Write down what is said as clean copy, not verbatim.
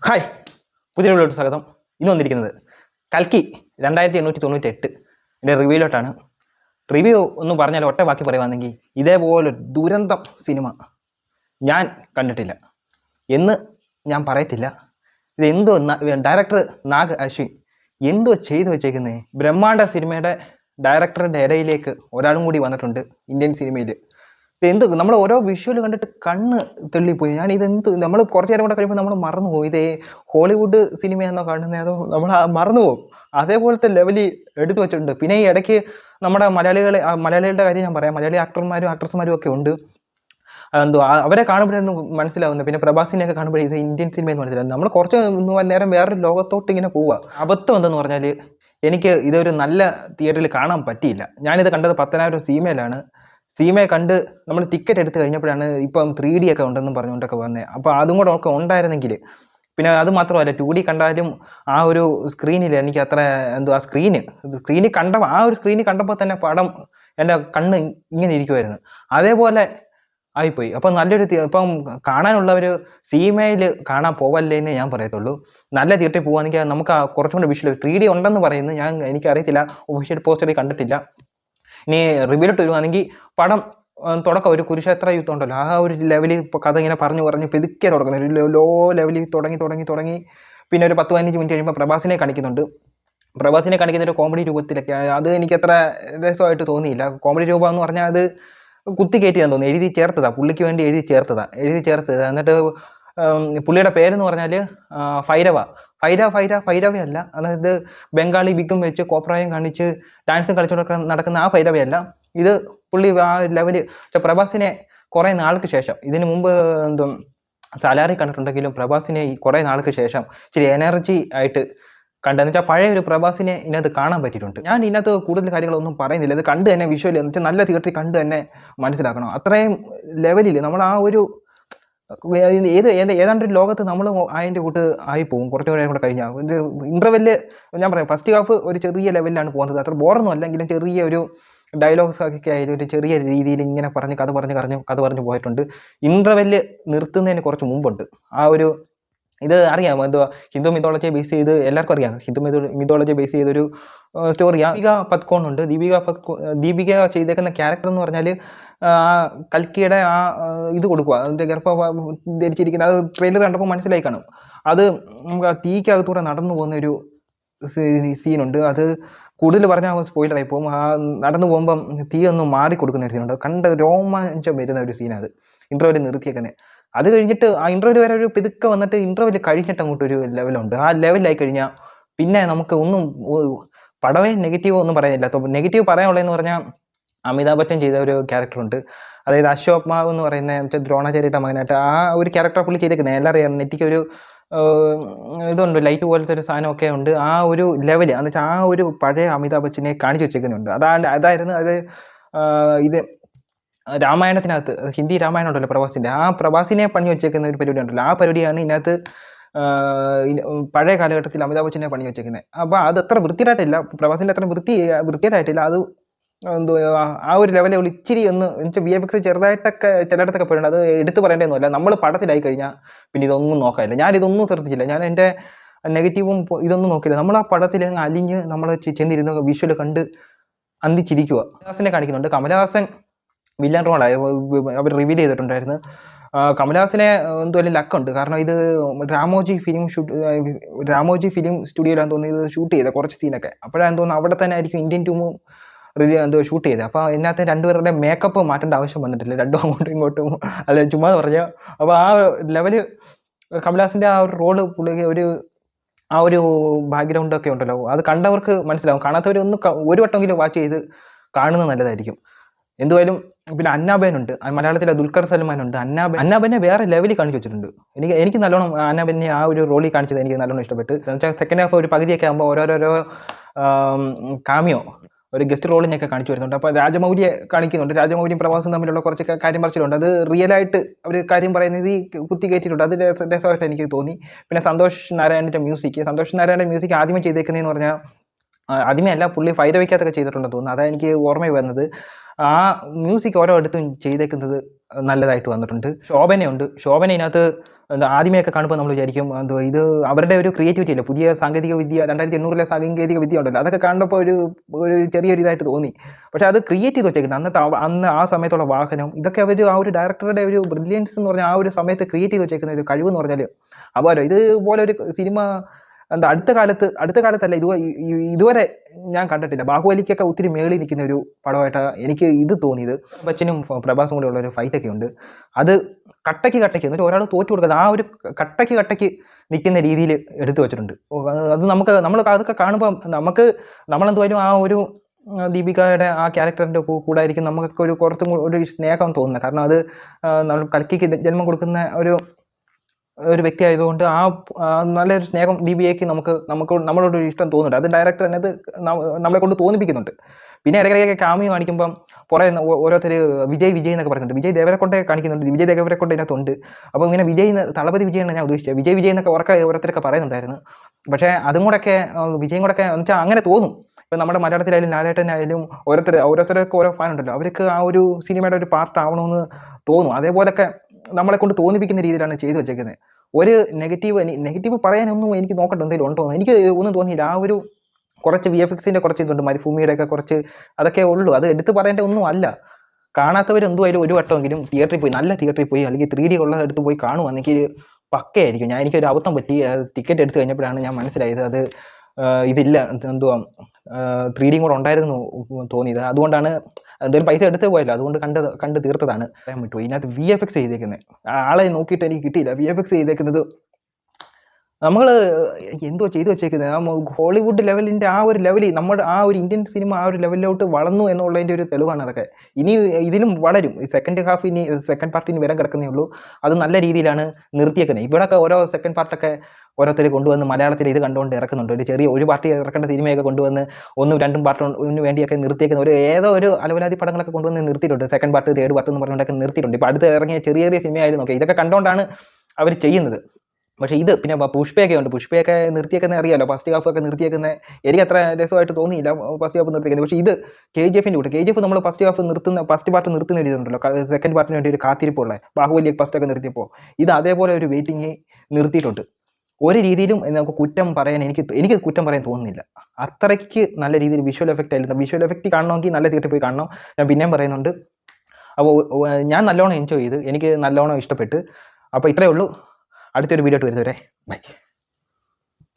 Hi, പുതിയ വീഡിയോയിലോട്ട് സ്വാഗതം. ഇന്ന് വന്നിരിക്കുന്നത് കൽക്കി 2898 എൻ്റെ റിവ്യൂയിലോട്ടാണ്. റിവ്യൂ ഒന്ന് പറഞ്ഞാൽ ഒറ്റ ബാക്കി പറയുവാണെങ്കിൽ ഇതേപോലെ ദുരന്തം സിനിമ ഞാൻ കണ്ടിട്ടില്ല എന്ന് ഞാൻ പറയത്തില്ല. ഇതെന്തോ ഡയറക്ടർ നാഗ് അശ്വിൻ എന്തോ ചെയ്തു വെച്ചേക്കുന്നത്. ബ്രഹ്മാണ്ഡ സിനിമയുടെ ഡയറക്ടറുടെ ഇടയിലേക്ക് ഒരാളും കൂടി വന്നിട്ടുണ്ട് ഇന്ത്യൻ സിനിമയിൽ. ഇതെന്ത് നമ്മൾ ഓരോ വിഷ്വൽ കണ്ടിട്ട് കണ്ണ് തെള്ളിപ്പോയി. ഞാൻ ഇതെന്ത് നമ്മൾ കുറച്ച് നേരം കൂടെ കഴിയുമ്പോൾ നമ്മൾ മറന്നു പോകും. ഇതേ ഹോളിവുഡ് സിനിമയെന്നോ കാണുന്നത് അതോ നമ്മൾ മറന്നു പോകും. അതേപോലത്തെ ലെവലിൽ എടുത്തു വെച്ചിട്ടുണ്ട്. പിന്നെ ഈ ഇടയ്ക്ക് നമ്മുടെ മലയാളികളുടെ കാര്യം ഞാൻ പറയാം. മലയാളി ആക്ടർമാരും ആക്ട്രസ്മാരും ഒക്കെ ഉണ്ട്. എന്തോ അവരെ കാണുമ്പോഴൊന്നും മനസ്സിലാവുന്നത്. പിന്നെ പ്രഭാസിനെയൊക്കെ കാണുമ്പോഴേ ഇത് ഇന്ത്യൻ സിനിമയെന്ന് മനസ്സിലാവും. നമ്മൾ കുറച്ച് നേരം വേറൊരു ലോകത്തോട്ട് ഇങ്ങനെ പോവുക. അബദ്ധം എന്തെന്ന് പറഞ്ഞാൽ എനിക്ക് ഇതൊരു നല്ല തിയേറ്ററിൽ കാണാൻ പറ്റിയില്ല. ഞാനിത് കണ്ടത് പത്തനാപുരം സീമയിലാണ്. സീമയെ കണ്ട് നമ്മൾ ടിക്കറ്റ് എടുത്ത് കഴിഞ്ഞപ്പോഴാണ് ഇപ്പം 3D ഒക്കെ ഉണ്ടെന്നും പറഞ്ഞുകൊണ്ടൊക്കെ വന്നത്. അപ്പോൾ അതും കൂടെ ഒക്കെ ഉണ്ടായിരുന്നെങ്കിൽ, പിന്നെ അത് മാത്രമല്ല 2D കണ്ടാലും ആ ഒരു സ്ക്രീനിൽ എനിക്ക് അത്ര ആ സ്ക്രീനിൽ കണ്ടപ്പോൾ തന്നെ പടം എൻ്റെ കണ്ണ് ഇങ്ങനെ ഇരിക്കുമായിരുന്നു. അതേപോലെ ആയിപ്പോയി. അപ്പം ഇപ്പം കാണാനുള്ളവർ സീമയിൽ കാണാൻ പോവല്ലേ എന്നേ ഞാൻ പറയത്തുള്ളൂ. നല്ല തിയേറ്ററിൽ പോകുകയാണെങ്കിൽ നമുക്ക് കുറച്ചും കൂടെ വിഷ്വൽ 3D ഉണ്ടെന്ന് പറയുന്നു. എനിക്കറിയത്തില്ല, ഒഫീഷ്യൽ പോസ്റ്ററിൽ കണ്ടിട്ടില്ല. ഇനി റിവ്യൂലോട്ട് വരുവാണെങ്കിൽ പടം തുടക്കം ഒരു കുരുക്ഷേത്ര യുദ്ധം ഉണ്ടല്ലോ, ആ ഒരു ലെവലിൽ ഇപ്പോൾ കഥ ഇങ്ങനെ പറഞ്ഞ് പെതുക്കെ തുടങ്ങുന്നത്. ഒരു ലോ ലെവലിൽ തുടങ്ങി പിന്നെ ഒരു 10-15 മിനിറ്റ് കഴിയുമ്പോൾ പ്രഭാസിനെ കാണിക്കുന്നുണ്ട്. പ്രഭാസിനെ കാണിക്കുന്ന ഒരു കോമഡി രൂപത്തിലൊക്കെ. അത് എനിക്ക് അത്ര രസമായിട്ട് തോന്നിയില്ല. കോമഡി രൂപം എന്ന് പറഞ്ഞാൽ അത് കുത്തി കയറ്റിയാന്ന് തോന്നുന്നു. എഴുതി ചേർത്തതാണ്, പുള്ളിക്ക് വേണ്ടി എഴുതി ചേർത്തത്. എന്നിട്ട് പുള്ളിയുടെ പേരെന്ന് പറഞ്ഞാൽ ഭൈരവയല്ല. അതായത് ബംഗാളി വിഗും വെച്ച് കോപ്രായം കാണിച്ച് ഡാൻസും കളിച്ചുകൊണ്ടൊക്കെ നടക്കുന്ന ആ ഭൈരവയല്ല. ഇത് പുള്ളി ആ ലെവല് പ്രഭാസിനെ കുറേ നാൾക്ക് ശേഷം, ഇതിന് മുമ്പ് സാലാറി കണ്ടിട്ടുണ്ടെങ്കിലും പ്രഭാസിനെ കുറേ നാൾക്ക് ശേഷം ഇച്ചിരി എനർജി ആയിട്ട് കണ്ടെന്ന് വെച്ചാൽ പഴയ ഒരു പ്രഭാസിനെ ഇതിനകത്ത് കാണാൻ പറ്റിയിട്ടുണ്ട്. ഞാൻ ഇതിനകത്ത് കൂടുതൽ കാര്യങ്ങളൊന്നും പറയുന്നില്ല. ഇത് കണ്ട് തന്നെ വിഷ്വൽ എന്ന് വെച്ചാൽ നല്ല തിയേറ്ററിൽ കണ്ട് തന്നെ മനസ്സിലാക്കണം. അത്രയും ലെവലിൽ നമ്മൾ ആ ഒരു ഏതാണ്ട് ഒരു ലോകത്ത് നമ്മൾ അതിൻ്റെ കൂട്ട് ആയിപ്പോവും. കുറച്ച് നേരം കൂടെ കഴിഞ്ഞാൽ ഇൻ്റർവെല്ല് ഞാൻ പറയാം, ഫസ്റ്റ് ഹാഫ് ഒരു ചെറിയ ലെവലിലാണ് പോകുന്നത്. അത്ര ബോറൊന്നും അല്ലെങ്കിലും ചെറിയ ഒരു ഡയലോഗ്സ് ഒക്കെ ആയാലും ഒരു ചെറിയ രീതിയിൽ ഇങ്ങനെ കഥ പറഞ്ഞ് പോയിട്ടുണ്ട്. ഇൻ്റർവെല്ല് നിർത്തുന്നതിന് കുറച്ച് മുമ്പുണ്ട്. ആ ഒരു ഇത് അറിയാം, ഹിന്ദു മിത്തോളജിയെ ബേസ് ചെയ്ത് എല്ലാവർക്കും അറിയാം. ഹിന്ദു മിത്തോളജിയെ ബേസ് ചെയ്തൊരു സ്റ്റോറിയാണ്. ദീപിക ചെയ്തേക്കുന്ന ക്യാരക്ടർ എന്ന് പറഞ്ഞാൽ കൽക്കിയുടെ ആ ഇത് കൊടുക്കുക, അതിൻ്റെ ഗർഭം ധരിച്ചിരിക്കുന്ന, അത് ട്രെയിലർ കണ്ടപ്പോൾ മനസ്സിലായി കാണും. അത് നമുക്ക് ആ തീക്കകത്തൂടെ നടന്നു പോകുന്ന ഒരു സീനുണ്ട്. അത് കൂടുതൽ പറഞ്ഞാൽ സ്പോയിലറായി പോകും. ആ നടന്നു പോകുമ്പം തീ ഒന്ന് മാറി കൊടുക്കുന്ന ഒരു സീനുണ്ട്. കണ്ട് രോമാഞ്ചം വരുന്ന ഒരു സീനത് ഇൻ്റർവെല്ലിൽ നിർത്തിയേക്കുന്നത്. അത് കഴിഞ്ഞിട്ട് ആ ഇൻ്റർവെൽ വരെ ഒരു പിതുക്കെ വന്നിട്ട് ഇൻ്റർവെൽ കഴിഞ്ഞിട്ട് അങ്ങോട്ടൊരു ലെവലുണ്ട്. ആ ലെവലിലായി കഴിഞ്ഞാൽ പിന്നെ നമുക്ക് ഒന്നും പടവേ നെഗറ്റീവ് ഒന്നും പറയുന്നില്ല. നെഗറ്റീവ് പറയാനുള്ളതെന്ന് പറഞ്ഞാൽ അമിതാഭ് ബച്ചൻ ചെയ്ത ഒരു ക്യാരക്ടറുണ്ട്. അതായത് അശോക് എന്ന് പറയുന്ന ദ്രോണാചാര്യയുടെ മകനായിട്ട് ആ ഒരു ക്യാരക്ടർ പുള്ളി ചെയ്തേക്കുന്നത്. എല്ലാവരും അറിയാം. നെറ്റിക്ക് ഒരു ഇതുണ്ട്, ലൈറ്റ് പോലത്തെ ഒരു സാധനമൊക്കെ ഉണ്ട്. ആ ഒരു ലെവല് എന്ന് വെച്ചാൽ ആ ഒരു പഴയ അമിതാഭ് ബച്ചനെ കാണിച്ചു വെച്ചേക്കുന്നുണ്ട്. അതായിരുന്നു അത്. ഇത് രാമായണത്തിനകത്ത്, ഹിന്ദി രാമായണം ഉണ്ടല്ലോ പ്രഭാസിൻ്റെ, ആ പ്രഭാസിനെ പണി വെച്ചേക്കുന്ന ഒരു പരിപാടി ഉണ്ടല്ലോ, ആ പരിപാടിയാണ് ഇതിനകത്ത് പഴയ കാലഘട്ടത്തിൽ അമിതാഭ് ബച്ചനെ പണി വെച്ചേക്കുന്നത്. അപ്പോൾ അത് അത്ര വൃത്തിയായിട്ടില്ല, പ്രഭാസിൻ്റെ അത്ര വൃത്തിയായിട്ടില്ല. അത് എന്തോ ആ ഒരു ലെവലിൽ ഇച്ചിരി ഒന്ന് വെച്ചാൽ VFX ചെറുതായിട്ടൊക്കെ ചിലയിടത്തൊക്കെ പോയിട്ടുണ്ട്. അത് എടുത്ത് പറയേണ്ടതൊന്നുമല്ല. നമ്മൾ പടത്തിലായി കഴിഞ്ഞാൽ പിന്നെ ഇതൊന്നും നോക്കാനില്ല. ഞാനിതൊന്നും ശ്രദ്ധിച്ചില്ല. ഞാൻ എൻ്റെ നെഗറ്റീവും ഇതൊന്നും നോക്കിയില്ല. നമ്മൾ ആ പടത്തിൽ അലിഞ്ഞ് നമ്മൾ ചെന്നിരുന്ന വിഷ്വൽ കണ്ട് അന്തിച്ചിരിക്കുക. കമലഹാസനെ കാണിക്കുന്നുണ്ട്. കമലഹാസൻ വില്ലൻ റോളായി അവർ റിവീൽ ചെയ്തിട്ടുണ്ടായിരുന്നു. കമലഹാസനെ എന്തുവല്ല ലക്കുണ്ട്. കാരണം ഇത് രാമോജി ഫിലിം സ്റ്റുഡിയോയിലാണെന്ന് തോന്നുന്നു ഇത് ഷൂട്ട് ചെയ്തത് കുറച്ച് സീനൊക്കെ. അപ്പോഴാണ് തോന്നുന്നു അവിടെ തന്നെ ആയിരിക്കും ഇന്ത്യൻ ടീമും ഷൂട്ട് ചെയ്തത്. അപ്പോൾ ഇതിനകത്ത് രണ്ടുപേരുടെ മേക്കപ്പ് മാറ്റേണ്ട ആവശ്യം വന്നിട്ടില്ല. രണ്ടും അങ്ങോട്ടും ഇങ്ങോട്ടും അല്ല ചുമ്മാ പറഞ്ഞാൽ. അപ്പോൾ ആ ലെവല് കമലഹാസൻ്റെ ആ ഒരു റോള് പുള്ളിക്ക് ആ ഒരു ബാക്ക്ഗ്രൗണ്ടൊക്കെ ഉണ്ടല്ലോ, അത് കണ്ടവർക്ക് മനസ്സിലാവും. കാണാത്തവർ ഒരു വട്ടമെങ്കിലും വാച്ച് ചെയ്ത് കാണുന്നത് നല്ലതായിരിക്കും. എന്തുവായാലും പിന്നെ അന്നാബേനുണ്ട്, മലയാളത്തിലെ ദുൽഖർ സൽമാനുണ്ട്. അന്നാബനെ വേറെ ലെവലിൽ കാണിച്ചു വെച്ചിട്ടുണ്ട്. എനിക്ക് നല്ലോണം അന്നാബനെ ആ ഒരു റോളിൽ കാണിച്ചത് എനിക്ക് നല്ലോണം ഇഷ്ടപ്പെട്ടു. എന്നുവെച്ചാൽ സെക്കൻഡ് ഹാഫ് ഒരു പകുതിയൊക്കെ ആകുമ്പോൾ ഓരോരോ കാമിയോ ഒരു ഗസ്റ്റ് റോളിനൊക്കെ കാണിച്ചു വരുന്നുണ്ട്. അപ്പോൾ രാജമൗലിയെ കാണിക്കുന്നുണ്ട്. രാജമൗലിയും പ്രഭാസും തമ്മിലുള്ള കുറച്ചൊക്കെ കാര്യം പറച്ചിലുണ്ട്. അത് റിയലായിട്ട് അവർ കാര്യം പറയുന്നത് ഈ കുത്തി കയറ്റിയിട്ടുണ്ട്. അത് രസമായിട്ട് എനിക്ക് തോന്നി. പിന്നെ സന്തോഷ് നാരായണൻ്റെ മ്യൂസിക് ആദ്യമേ ചെയ്തേക്കുന്നതെന്ന് പറഞ്ഞാൽ ആദ്യമേ അല്ല, പുള്ളി ഫൈറ്റ് വയ്ക്കാത്തൊക്കെ ചെയ്തിട്ടുണ്ടെന്ന് തോന്നുന്നു. അതാണ് എനിക്ക് ഓർമ്മ വന്നത്. ആ മ്യൂസിക് ഓരോ ഇടത്തും ചെയ്തേക്കുന്നത് നല്ലതായിട്ട് വന്നിട്ടുണ്ട്. ശോഭനയുണ്ട്. ശോഭന ഇതിനകത്ത് എന്താ ആദ്യമേയൊക്കെ കാണുമ്പോൾ നമ്മൾ വിചാരിക്കും എന്തോ ഇത് അവരുടെ ഒരു ക്രിയേറ്റിവിറ്റി അല്ലേ, പുതിയ സാങ്കേതിക വിദ്യ 2800 സാങ്കേതിക വിദ്യ ഉണ്ടല്ലോ, അതൊക്കെ കാണുമ്പോൾ ഒരു ചെറിയൊരു ഇതായിട്ട് തോന്നി. പക്ഷേ അത് ക്രിയേറ്റ് ചെയ്ത് വെച്ചേക്കുന്നത് അന്ന് ആ സമയത്തുള്ള വാഹനം, ഇതൊക്കെ അവർ ആ ഒരു ഡയറക്ടറുടെ ഒരു ബ്രില്യൻസ് എന്ന് പറഞ്ഞാൽ ആ ഒരു സമയത്ത് ക്രിയേറ്റ് ചെയ്ത് വെച്ചേക്കുന്ന ഒരു കഴിവ് എന്ന് പറഞ്ഞാൽ അപാരം. ഇതുപോലെ ഒരു സിനിമ എന്താ അടുത്ത കാലത്തല്ല ഇതുവരെ ഞാൻ കണ്ടിട്ടില്ല. ബാഹുബലിക്കൊക്കെ ഒത്തിരി മേളിൽ നിൽക്കുന്ന ഒരു പടമായിട്ടാണ് എനിക്ക് ഇത് തോന്നിയത്. ബച്ചനും പ്രഭാസും കൂടെ ഉള്ള ഒരു ഫൈറ്റൊക്കെ ഉണ്ട്. അത് കട്ടയ്ക്ക് എന്നിട്ട് ഒരാൾ തോറ്റു കൊടുക്കുന്നത് ആ ഒരു കട്ടയ്ക്ക് നിൽക്കുന്ന രീതിയിൽ എടുത്തു വെച്ചിട്ടുണ്ട്. അത് നമ്മൾ അതൊക്കെ കാണുമ്പോൾ നമ്മളെന്തുവായാലും ആ ഒരു ദീപികയുടെ ആ ക്യാരക്ടറിൻ്റെ കൂടെ ആയിരിക്കും നമുക്കൊക്കെ കുറച്ചും ഒരു സ്നേഹം തോന്നുന്നത്. കാരണം അത് നമ്മൾ കൽക്കിക്ക് ജന്മം കൊടുക്കുന്ന ഒരു വ്യക്തി ആയതുകൊണ്ട് നല്ലൊരു സ്നേഹം ദീപികയ്ക്ക് നമ്മളോടൊരു ഇഷ്ടം തോന്നുന്നുണ്ട്. അത് ഡയറക്ടർ തന്നെ അത് നമ്മളെ കൊണ്ട് തോന്നിപ്പിക്കുന്നുണ്ട്. പിന്നെ ഇടയ്ക്കിടയ്ക്ക് കാമിയോ കാണിക്കുമ്പം കുറേ ഓരോരുത്തർ വിജയ് എന്നൊക്കെ പറയുന്നുണ്ട്. വിജയ് ദേവരക്കൊണ്ടേ കാണിക്കുന്നുണ്ട്. വിജയ് ദേവരക്കൊണ്ട ഇതിനകത്തുണ്ട്. അപ്പോൾ ഇങ്ങനെ തളപതി വിജയ് ഞാൻ ഉദ്ദേശിച്ചത്. വിജയ് എന്നൊക്കെ ഓരോരുത്തരൊക്കെ പറയുന്നുണ്ടായിരുന്നു. പക്ഷേ അതും കൂടെയൊക്കെ വിജയും കൂടെയൊക്കെ എന്ന് വെച്ചാൽ അങ്ങനെ തോന്നും. ഇപ്പം നമ്മുടെ മലയാളത്തിലായാലും ലാലേട്ടനായാലും ഓരോരുത്തർക്ക് ഓരോ ഫാൻ ഉണ്ടല്ലോ, അവർക്ക് ആ ഒരു സിനിമയുടെ ഒരു പാർട്ട് ആവണമെന്ന് തോന്നും. അതേപോലൊക്കെ നമ്മളെ കൊണ്ട് തോന്നിപ്പിക്കുന്ന രീതിയിലാണ് ചെയ്തു വെച്ചേക്കുന്നത്. ഒരു നെഗറ്റീവ് പറയാനൊന്നും എനിക്ക് നോക്കണ്ട എന്തെങ്കിലും ഉണ്ടോ, എനിക്ക് ഒന്നും തോന്നിയില്ല. ആ ഒരു കുറച്ച് VFXൻ്റെ കുറച്ച് ഇതുണ്ട്, മരുഭൂമിയുടെയൊക്കെ കുറച്ച് അതൊക്കെ ഉള്ളൂ. അത് എടുത്ത് പറയേണ്ട ഒന്നും അല്ല. കാണാത്തവർ എന്തുമായാലും ഒരു വട്ടമെങ്കിലും നല്ല തിയേറ്ററിൽ പോയി അല്ലെങ്കിൽ 3D ഉള്ളത് എടുത്ത് പോയി കാണുവാണെങ്കിൽ പക്കയായിരിക്കും. എനിക്കൊരു അബദ്ധം പറ്റി. ടിക്കറ്റ് എടുത്ത് കഴിഞ്ഞപ്പോഴാണ് ഞാൻ മനസ്സിലായത് അത് ഇതില്ല, എന്തുവാ 3D കൂടെ ഉണ്ടായിരുന്നു തോന്നിയത്. അതുകൊണ്ടാണ് എന്തായാലും പൈസ എടുത്ത് പോയല്ലോ, അതുകൊണ്ട് കണ്ട് തീർത്തതാണ്. പറയാൻ പറ്റുമോ ഇതിനകത്ത് VFX ചെയ്തേക്കുന്നത് ആളെ നോക്കിയിട്ട് എനിക്ക് കിട്ടിയില്ല. VFX ചെയ്തേക്കുന്നത് നമ്മൾ എന്തോ ചെയ്തു വെച്ചേക്കുന്നത് ഹോളിവുഡ് ലെവലിൻ്റെ ആ ഒരു ലെവലിൽ നമ്മുടെ ആ ഒരു ഇന്ത്യൻ സിനിമ ആ ഒരു ലെവലിലോട്ട് വളർന്നു എന്നുള്ളതിൻ്റെ ഒരു തെളിവാണ് അതൊക്കെ. ഇനി ഇതിലും വളരും. സെക്കൻഡ് പാർട്ട് ഇനി വരാൻ കിടക്കുന്നേ ഉള്ളൂ. അത് നല്ല രീതിയിലാണ് നിർത്തിയേക്കുന്നത്. ഇവിടെയൊക്കെ ഓരോ സെക്കൻഡ് പാർട്ടൊക്കെ ഓരോരുത്തർ കൊണ്ടുവന്ന് മലയാളത്തിൽ ഇത് കണ്ടുകൊണ്ട് ഇറക്കുന്നുണ്ട്. ഒരു പാർട്ടി ഇറക്കേണ്ട സിനിമയൊക്കെ കൊണ്ടുവന്ന് 1, 2 പാർട്ടിന് വേണ്ടിയൊക്കെ നിർത്തിയേക്കുന്ന ഏതോ ഒരു അലവലാതി പടങ്ങളൊക്കെ കൊണ്ടുവന്ന് നിർത്തിയിട്ടുണ്ട്. സെക്കൻഡ് പാർട്ട്, തേർഡ് പാർട്ട് എന്ന് പറഞ്ഞുകൊണ്ടൊക്കെ നിർത്തിയിട്ടുണ്ട്. ഇപ്പോൾ അടുത്ത് ഇറങ്ങിയ ചെറിയ സിനിമയായിരുന്നു. നോക്കി ഇതൊക്കെ കണ്ടുകൊണ്ടാണ് അവർ ചെയ്യുന്നത്. പക്ഷേ ഇത് പിന്നെ പുഷ്പയൊക്കെ ഉണ്ട്. പുഷ്പയൊക്കെ നിർത്തിയേക്കുന്നത് അറിയാമല്ലോ, ഫസ്റ്റ് ഹാഫൊക്കെ നിർത്തിയേക്കുന്നത് എനിക്ക് അത്ര രസമായിട്ട് തോന്നിയില്ല. ഫസ്റ്റ് ഹാഫ് നിർത്തിയേക്കുന്നത്. പക്ഷേ ഇത് KGF-ൻ്റെ കൂടെ KGF നമ്മൾ ഫസ്റ്റ് പാർട്ട് നിർത്തുന്ന ഒരു ഇതുണ്ടല്ലോ, സെക്കൻഡ് പാർട്ടിന് വേണ്ടി ഒരു കാത്തിരിപ്പുള്ള ബാഹുബലി ഫസ്റ്റൊക്കെ നിർത്തിയപ്പോൾ ഇത് അതേപോലെ ഒരു വെയിറ്റിംഗ് നിർത്തിയിട്ടുണ്ട്. ഒരു രീതിയിലും നമുക്ക് കുറ്റം പറയാൻ എനിക്ക് കുറ്റം പറയാൻ തോന്നുന്നില്ല. അത്രയ്ക്ക് നല്ല രീതിയിൽ വിഷ്വൽ എഫക്റ്റ് ആയിരുന്നു. വിഷ്വൽ എഫക്റ്റ് കാണണമെങ്കിൽ നല്ല തിയേറ്ററിൽ പോയി കാണണം. ഞാൻ പിന്നെയും പറയുന്നുണ്ട്. അപ്പോൾ ഞാൻ നല്ലോണം എൻജോയ് ചെയ്ത്, എനിക്ക് നല്ലോണം ഇഷ്ടപ്പെട്ട്. അപ്പോൾ ഇത്രയേ ഉള്ളൂ. അടുത്തൊരു വീഡിയോ ആയിട്ട് വരുന്നവരെ ബൈ.